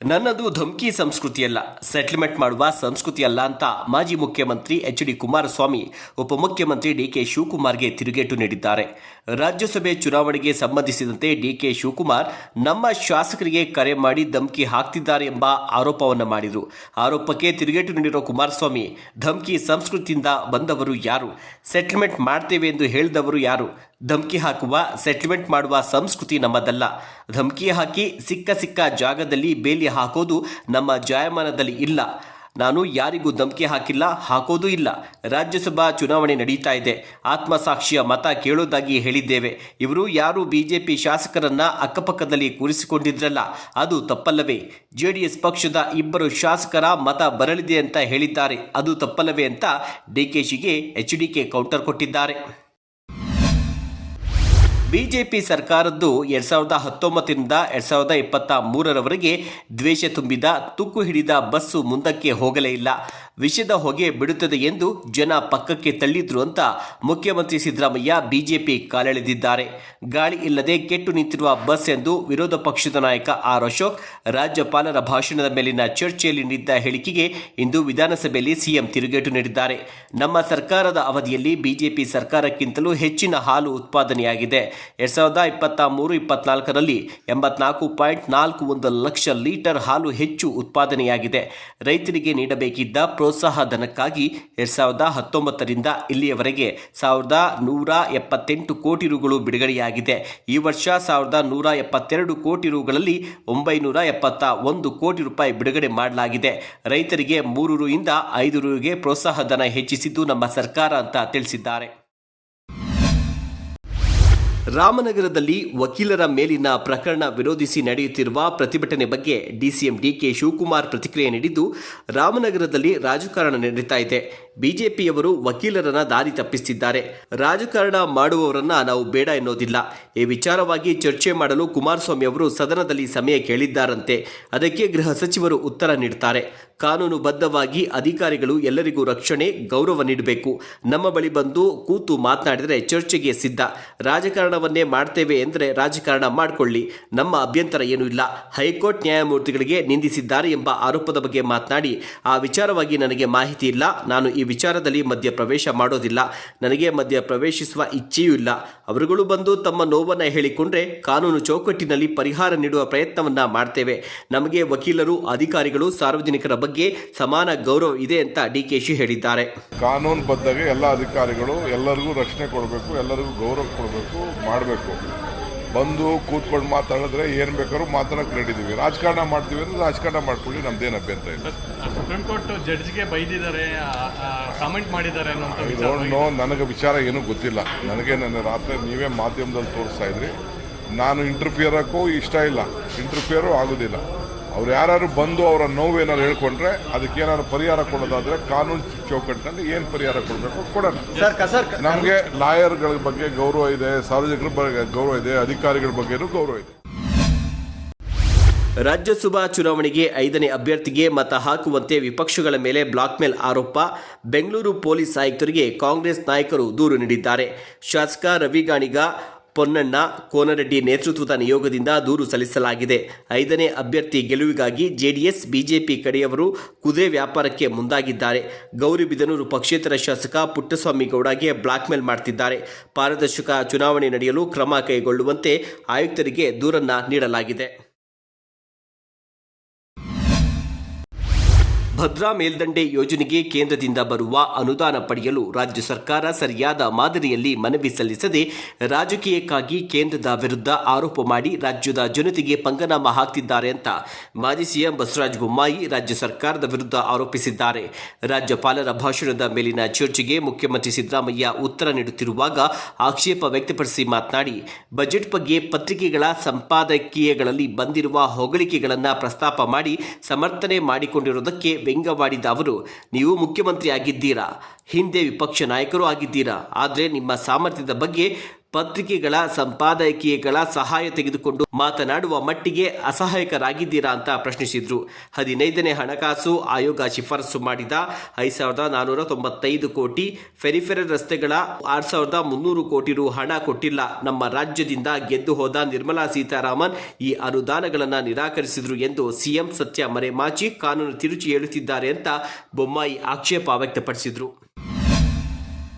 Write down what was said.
ನನ್ನದು ಧಮ್ಕಿ ಸಂಸ್ಕೃತಿಯಲ್ಲ, ಸೆಟಲ್ಮೆಂಟ್ ಮಾಡುವ ಸಂಸ್ಕೃತಿಯಲ್ಲ ಅಂತ ಮಾಜಿ ಮುಖ್ಯಮಂತ್ರಿ ಎಚ್.ಡಿ. ಕುಮಾರಸ್ವಾಮಿ ಉಪಮುಖ್ಯಮಂತ್ರಿ ಡಿ.ಕೆ. ಶಿವಕುಮಾರ್ಗೆ ತಿರುಗೇಟು ನೀಡಿದ್ದಾರೆ. ರಾಜ್ಯಸಭೆ ಚುನಾವಣೆಗೆ ಸಂಬಂಧಿಸಿದಂತೆ ಡಿ.ಕೆ. ಶಿವಕುಮಾರ್ ನಮ್ಮ ಶಾಸಕರಿಗೆ ಕರೆ ಮಾಡಿ ಧಮ್ಕಿ ಹಾಕ್ತಿದ್ದಾರೆ ಎಂಬ ಆರೋಪವನ್ನು ಮಾಡಿದರು. ಆರೋಪಕ್ಕೆ ತಿರುಗೇಟು ನೀಡಿರುವ ಕುಮಾರಸ್ವಾಮಿ, ಧಮ್ಕಿ ಸಂಸ್ಕೃತಿಯಿಂದ ಬಂದವರು ಯಾರು? ಸೆಟಲ್ಮೆಂಟ್ ಮಾಡ್ತೇವೆ ಎಂದು ಹೇಳಿದವರು ಯಾರು? ಧಮ್ಕಿ ಹಾಕುವ, ಸೆಟಲ್ಮೆಂಟ್ ಮಾಡುವ ಸಂಸ್ಕೃತಿ ನಮ್ಮದಲ್ಲ. ಧಮ್ಕಿ ಹಾಕಿ ಸಿಕ್ಕ ಜಾಗದಲ್ಲಿ ಬೇಲಿ ಹಾಕೋದು ನಮ್ಮ ಜಾಯಮಾನದಲ್ಲಿ ಇಲ್ಲ. ನಾನು ಯಾರಿಗೂ ಧಮ್ಕಿ ಹಾಕಿಲ್ಲ, ಹಾಕೋದೂ ಇಲ್ಲ. ರಾಜ್ಯಸಭಾ ಚುನಾವಣೆ ನಡೀತಾ ಇದೆ. ಆತ್ಮಸಾಕ್ಷಿಯ ಮತ ಕೇಳೋದಾಗಿ ಹೇಳಿದ್ದೇವೆ. ಇವರು ಯಾರು ಬಿಜೆಪಿ ಶಾಸಕರನ್ನ ಅಕ್ಕಪಕ್ಕದಲ್ಲಿ ಕೂರಿಸಿಕೊಂಡಿದ್ರಲ್ಲ, ಅದು ತಪ್ಪಲ್ಲವೇ? ಜೆಡಿಎಸ್ ಪಕ್ಷದ 2 ಶಾಸಕರ ಮತ ಬರಲಿದೆ ಅಂತ ಹೇಳಿದ್ದಾರೆ, ಅದು ತಪ್ಪಲ್ಲವೇ ಅಂತ ಡಿಕೆಶಿಗೆ ಎಚ್.ಡಿ.ಕೆ ಕೌಂಟರ್ ಕೊಟ್ಟಿದ್ದಾರೆ. ಬಿಜೆಪಿ ಸರ್ಕಾರದ್ದು 2019ರಿಂದ 2023ರವರೆಗೆ ದ್ವೇಷ ತುಂಬಿದ, ತುಕ್ಕು ಹಿಡಿದ ಬಸ್ಸು ಮುಂದಕ್ಕೆ ಹೋಗಲೇ ಇಲ್ಲ. ವಿಷದ ಹೊಗೆ ಬಿಡುತ್ತದೆ ಎಂದು ಜನ ಪಕ್ಕಕ್ಕೆ ತಳ್ಳಿದ್ರು ಅಂತ ಮುಖ್ಯಮಂತ್ರಿ ಸಿದ್ದರಾಮಯ್ಯ ಬಿಜೆಪಿ ಕಾಲೆಳೆದಿದ್ದಾರೆ. ಗಾಳಿ ಇಲ್ಲದೆ ಕೆಟ್ಟು ನಿಂತಿರುವ ಬಸ್ ಎಂದು ವಿರೋಧ ಪಕ್ಷದ ನಾಯಕ ಆರ್ ಅಶೋಕ್ ರಾಜ್ಯಪಾಲರ ಭಾಷಣದ ಮೇಲಿನ ಚರ್ಚೆಯಲ್ಲಿ ನೀಡಿದ್ದ ಹೇಳಿಕೆಗೆ ಇಂದು ವಿಧಾನಸಭೆಯಲ್ಲಿ ಸಿಎಂ ತಿರುಗೇಟು ನೀಡಿದ್ದಾರೆ. ನಮ್ಮ ಸರ್ಕಾರದ ಅವಧಿಯಲ್ಲಿ ಬಿಜೆಪಿ ಸರ್ಕಾರಕ್ಕಿಂತಲೂ ಹೆಚ್ಚಿನ ಹಾಲು ಉತ್ಪಾದನೆಯಾಗಿದೆ. 2023-24ರಲ್ಲಿ 84.41 ಲಕ್ಷ ಲೀಟರ್ ಹಾಲು ಹೆಚ್ಚು ಉತ್ಪಾದನೆಯಾಗಿದೆ. ರೈತರಿಗೆ ನೀಡಬೇಕಿದ್ದ ಪ್ರೋತ್ಸಾಹ ಧನಕ್ಕಾಗಿ 2019ರಿಂದ ಇಲ್ಲಿಯವರೆಗೆ 1,178 ಕೋಟಿ ರುಗಳು ಬಿಡುಗಡೆಯಾಗಿದೆ. ಈ ವರ್ಷ 1,172 ಕೋಟಿ ರುಗಳಲ್ಲಿ 971 ಕೋಟಿ ರೂಪಾಯಿ ಬಿಡುಗಡೆ ಮಾಡಲಾಗಿದೆ. ರೈತರಿಗೆ 3 ರಿಂದ 5 ರುಗೆ ಪ್ರೋತ್ಸಾಹ ಧನ ಹೆಚ್ಚಿಸಿದ್ದು ನಮ್ಮ ಸರ್ಕಾರ ಅಂತ ತಿಳಿಸಿದ್ದಾರೆ. ರಾಮನಗರದಲ್ಲಿ ವಕೀಲರ ಮೇಲಿನ ಪ್ರಕರಣ ವಿರೋಧಿಸಿ ನಡೆಯುತ್ತಿರುವ ಪ್ರತಿಭಟನೆ ಬಗ್ಗೆ ಡಿಸಿಎಂ ಡಿ.ಕೆ. ಶಿವಕುಮಾರ್ ಪ್ರತಿಕ್ರಿಯೆ ನೀಡಿದ್ದು, ರಾಮನಗರದಲ್ಲಿ ರಾಜಕಾರಣ ನಡೀತಾ ಇದೆ. ಬಿಜೆಪಿಯವರು ವಕೀಲರನ್ನ ದಾರಿ ತಪ್ಪಿಸುತ್ತಿದ್ದಾರೆ. ರಾಜಕಾರಣ ಮಾಡುವವರನ್ನ ನಾವು ಬೇಡ ಎನ್ನುವುದಿಲ್ಲ. ಈ ವಿಚಾರವಾಗಿ ಚರ್ಚೆ ಮಾಡಲು ಕುಮಾರಸ್ವಾಮಿ ಅವರು ಸದನದಲ್ಲಿ ಸಮಯ ಕೇಳಿದ್ದಾರಂತೆ. ಅದಕ್ಕೆ ಗೃಹ ಸಚಿವರು ಉತ್ತರ ನೀಡುತ್ತಾರೆ. ಕಾನೂನುಬದ್ಧವಾಗಿ ಅಧಿಕಾರಿಗಳು ಎಲ್ಲರಿಗೂ ರಕ್ಷಣೆ, ಗೌರವ ನೀಡಬೇಕು. ನಮ್ಮ ಬಳಿ ಬಂದು ಕೂತು ಮಾತನಾಡಿದರೆ ಚರ್ಚೆಗೆ ಸಿದ್ಧ. ರಾಜಕಾರಣವನ್ನೇ ಮಾಡ್ತೇವೆ ಎಂದರೆ ರಾಜಕಾರಣ ಮಾಡಿಕೊಳ್ಳಿ, ನಮ್ಮ ಅಭ್ಯಂತರ ಏನೂ ಇಲ್ಲ. ಹೈಕೋರ್ಟ್ ನ್ಯಾಯಮೂರ್ತಿಗಳಿಗೆ ನಿಂದಿಸಿದ್ದಾರೆ ಎಂಬ ಆರೋಪದ ಬಗ್ಗೆ ಮಾತನಾಡಿ, ಆ ವಿಚಾರವಾಗಿ ನನಗೆ ಮಾಹಿತಿ ಇಲ್ಲ. ನಾನು ಈ ವಿಚಾರದಲ್ಲಿ ಮಧ್ಯ ಪ್ರವೇಶ ಮಾಡೋದಿಲ್ಲ. ನನಗೆ ಮಧ್ಯ ಪ್ರವೇಶಿಸುವ ಇಚ್ಛೆಯೂ ಇಲ್ಲ. ಅವರುಗಳು ಬಂದು ತಮ್ಮ ನೋವನ್ನು ಹೇಳಿಕೊಂಡ್ರೆ ಕಾನೂನು ಚೌಕಟ್ಟಿನಲ್ಲಿ ಪರಿಹಾರ ನೀಡುವ ಪ್ರಯತ್ನವನ್ನ ಮಾಡ್ತೇವೆ. ನಮಗೆ ವಕೀಲರು, ಅಧಿಕಾರಿಗಳು, ಸಾರ್ವಜನಿಕರ ಬಗ್ಗೆ ಸಮಾನ ಗೌರವ ಇದೆ ಅಂತ ಡಿಕೆಶಿ ಹೇಳಿದ್ದಾರೆ. ಕಾನೂನು ಬದ್ಧಗೆ ಎಲ್ಲ ಅಧಿಕಾರಿಗಳು ಎಲ್ಲರಿಗೂ ರಕ್ಷಣೆ ಕೊಡಬೇಕು, ಎಲ್ಲರಿಗೂ ಗೌರವ ಕೊಡಬೇಕು, ಮಾಡಬೇಕು. ಬಂದು ಕೂತ್ಕೊಂಡು ಮಾತಾಡಿದ್ರೆ ಏನು ಬೇಕಾದ್ರೂ ಮಾತಾಡೋಕೆ ರೆಡಿ ಇದೀವಿ. ರಾಜಕಾರಣ ಮಾಡ್ತೀವಿ ಅಂದ್ರೆ ರಾಜಕಾರಣ ಮಾಡ್ಕೊಳ್ಳಿ, ನಮ್ದೇನು ಅಭ್ಯಂತರ ಇಲ್ಲ. ಸುಪ್ರೀಂ ಕೋರ್ಟ್ ಜಡ್ಜ್ಗೆ ಬೈದಿದ್ದಾರೆ, ಕಾಮೆಂಟ್ ಮಾಡಿದ್ದಾರೆ ನನಗೆ ವಿಚಾರ ಏನೂ ಗೊತ್ತಿಲ್ಲ. ನನಗೆ ನನ್ನ ರಾತ್ರಿ ನೀವೇ ಮಾಧ್ಯಮದಲ್ಲಿ ತೋರಿಸ್ತಾ ಇದ್ರಿ. ನಾನು ಇಂಟರ್ಫಿಯರ್ ಹಾಕೋ ಇಷ್ಟ ಇಲ್ಲ, ಇಂಟರ್ಫಿಯರು ಆಗೋದಿಲ್ಲ. ಅವ್ರು ಯಾರು ಬಂದು ಅವರ ನೋವೇನಾದ್ರು ಹೇಳ್ಕೊಂಡ್ರೆ ಅದಕ್ಕೆ ಏನಾದ್ರು ಪರಿಹಾರ ಕೊಡೋದಾದ್ರೆ ಕಾನೂನು ಚೌಕಟ್ಟಿನಲ್ಲಿ ಏನು ಪರಿಹಾರ ಕೊಡಬೇಕು ಕೊಡೋಣ. ನಮಗೆ ಲಾಯರ್ಗಳ ಬಗ್ಗೆ ಗೌರವ ಇದೆ, ಸಾರ್ವಜನಿಕರ ಬಗ್ಗೆ ಗೌರವ ಇದೆ, ಅಧಿಕಾರಿಗಳ ಬಗ್ಗೆನೂ ಗೌರವ ಇದೆ. ರಾಜ್ಯಸಭಾ ಚುನಾವಣೆಗೆ 5ನೇ ಅಭ್ಯರ್ಥಿಗೆ ಮತ ಹಾಕುವಂತೆ ವಿಪಕ್ಷಗಳ ಮೇಲೆ ಬ್ಲಾಕ್ಮೇಲ್ ಆರೋಪ. ಬೆಂಗಳೂರು ಪೊಲೀಸ್ ಆಯುಕ್ತರಿಗೆ ಕಾಂಗ್ರೆಸ್ ನಾಯಕರು ದೂರು ನೀಡಿದ್ದಾರೆ. ಶಾಸಕ ರವಿಗಾಣಿಗ, ಪೊನ್ನಣ್ಣ, ಕೋನರೆಡ್ಡಿ ನೇತೃತ್ವದ ನಿಯೋಗದಿಂದ ದೂರು ಸಲ್ಲಿಸಲಾಗಿದೆ. 5ನೇ ಅಭ್ಯರ್ಥಿ ಗೆಲುವಿಗಾಗಿ ಜೆಡಿಎಸ್, ಬಿಜೆಪಿ ಕಡೆಯವರು ಕುದುರೆ ವ್ಯಾಪಾರಕ್ಕೆ ಮುಂದಾಗಿದ್ದಾರೆ. ಗೌರಿಬಿದನೂರು ಪಕ್ಷೇತರ ಶಾಸಕ ಪುಟ್ಟಸ್ವಾಮಿ ಗೌಡಗೆ ಬ್ಲಾಕ್ಮೇಲ್ ಮಾಡ್ತಿದ್ದಾರೆ. ಪಾರದರ್ಶಕ ಚುನಾವಣೆ ನಡೆಯಲು ಕ್ರಮ ಕೈಗೊಳ್ಳುವಂತೆ ಆಯುಕ್ತರಿಗೆ ದೂರನ್ನ ನೀಡಲಾಗಿದೆ. ಭದ್ರಾ ಮೇಲ್ದಂಡೆ ಯೋಜನೆಗೆ ಕೇಂದ್ರದಿಂದ ಬರುವ ಅನುದಾನ ಪಡೆಯಲು ರಾಜ್ಯ ಸರ್ಕಾರ ಸರಿಯಾದ ಮಾದರಿಯಲ್ಲಿ ಮನವಿ ಸಲ್ಲಿಸದೆ ರಾಜಕೀಯಕ್ಕಾಗಿ ಕೇಂದ್ರದ ವಿರುದ್ಧ ಆರೋಪ ಮಾಡಿ ರಾಜ್ಯದ ಜನತೆಗೆ ಪಂಗನಾಮ ಹಾಕ್ತಿದ್ದಾರೆ ಅಂತ ಮಾಜಿ ಸಿಎಂ ಬಸವರಾಜ ಬೊಮ್ಮಾಯಿ ರಾಜ್ಯ ಸರ್ಕಾರದ ವಿರುದ್ಧ ಆರೋಪಿಸಿದ್ದಾರೆ. ರಾಜ್ಯಪಾಲರ ಭಾಷಣದ ಮೇಲಿನ ಚರ್ಚೆಗೆ ಮುಖ್ಯಮಂತ್ರಿ ಸಿದ್ದರಾಮಯ್ಯ ಉತ್ತರ ನೀಡುತ್ತಿರುವಾಗ ಆಕ್ಷೇಪ ವ್ಯಕ್ತಪಡಿಸಿ ಮಾತನಾಡಿ, ಬಜೆಟ್ ಬಗ್ಗೆ ಪತ್ರಿಕೆಗಳ ಸಂಪಾದಕೀಯಗಳಲ್ಲಿ ಬಂದಿರುವ ಹೊಗಳಿಕೆಗಳನ್ನು ಪ್ರಸ್ತಾಪ ಮಾಡಿ ಸಮರ್ಥನೆ ಮಾಡಿಕೊಂಡಿರುವುದಕ್ಕೆ ವ್ಯಂಗ್ಯವಾಡಿದ ಅವರು, ನೀವು ಮುಖ್ಯಮಂತ್ರಿ ಆಗಿದ್ದೀರಾ, ಹಿಂದೆ ವಿಪಕ್ಷ ನಾಯಕರು ಆಗಿದ್ದೀರಾ, ಆದರೆ ನಿಮ್ಮ ಸಾಮರ್ಥ್ಯದ ಬಗ್ಗೆ ಪತ್ರಿಕೆಗಳ ಸಂಪಾದಕೀಯಗಳ ಸಹಾಯ ತೆಗೆದುಕೊಂಡು ಮಾತನಾಡುವ ಮಟ್ಟಿಗೆ ಅಸಹಾಯಕರಾಗಿದ್ದೀರಾ ಅಂತ ಪ್ರಶ್ನಿಸಿದ್ರು. 15ನೇ ಹಣಕಾಸು ಆಯೋಗ ಶಿಫಾರಸು ಮಾಡಿದ 5,495 ಕೋಟಿ ಫೆರಿಫೆರಲ್ ರಸ್ತೆಗಳ 6,300 ಕೋಟಿ ರು ಹಣ ಕೊಟ್ಟಿಲ್ಲ. ನಮ್ಮ ರಾಜ್ಯದಿಂದ ಗೆದ್ದು ಹೋದ ನಿರ್ಮಲಾ ಸೀತಾರಾಮನ್ ಈ ಅನುದಾನಗಳನ್ನು ನಿರಾಕರಿಸಿದ್ರು ಎಂದು ಸಿಎಂ ಸತ್ಯ ಮರೆಮಾಚಿ ಕಾನೂನು ತಿರುಚಿ ಹೇಳುತ್ತಿದ್ದಾರೆ ಅಂತ ಬೊಮ್ಮಾಯಿ ಆಕ್ಷೇಪ ವ್ಯಕ್ತಪಡಿಸಿದ್ರು.